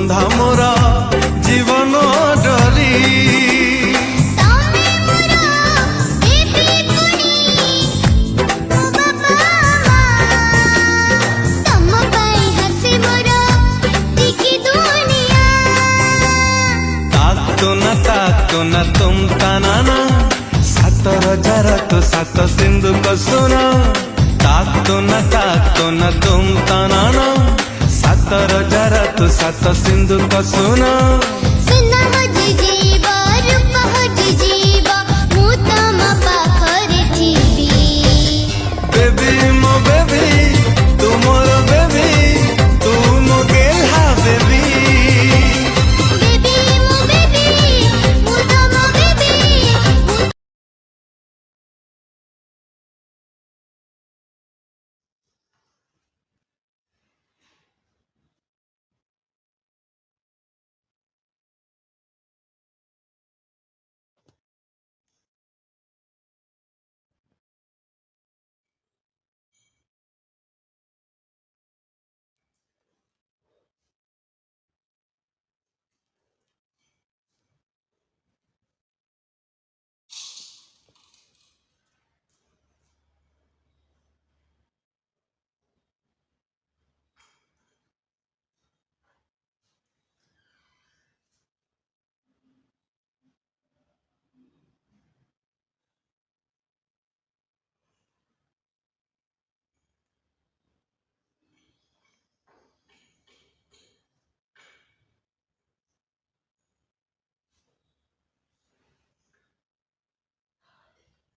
बंधा मोरा जीवन डोरी तो न तुम ताना सातर जरा तो सात सिंधु को सुना तो न तुम ताना सातर जरा तो सात सिंधु को सुना सुना मुझे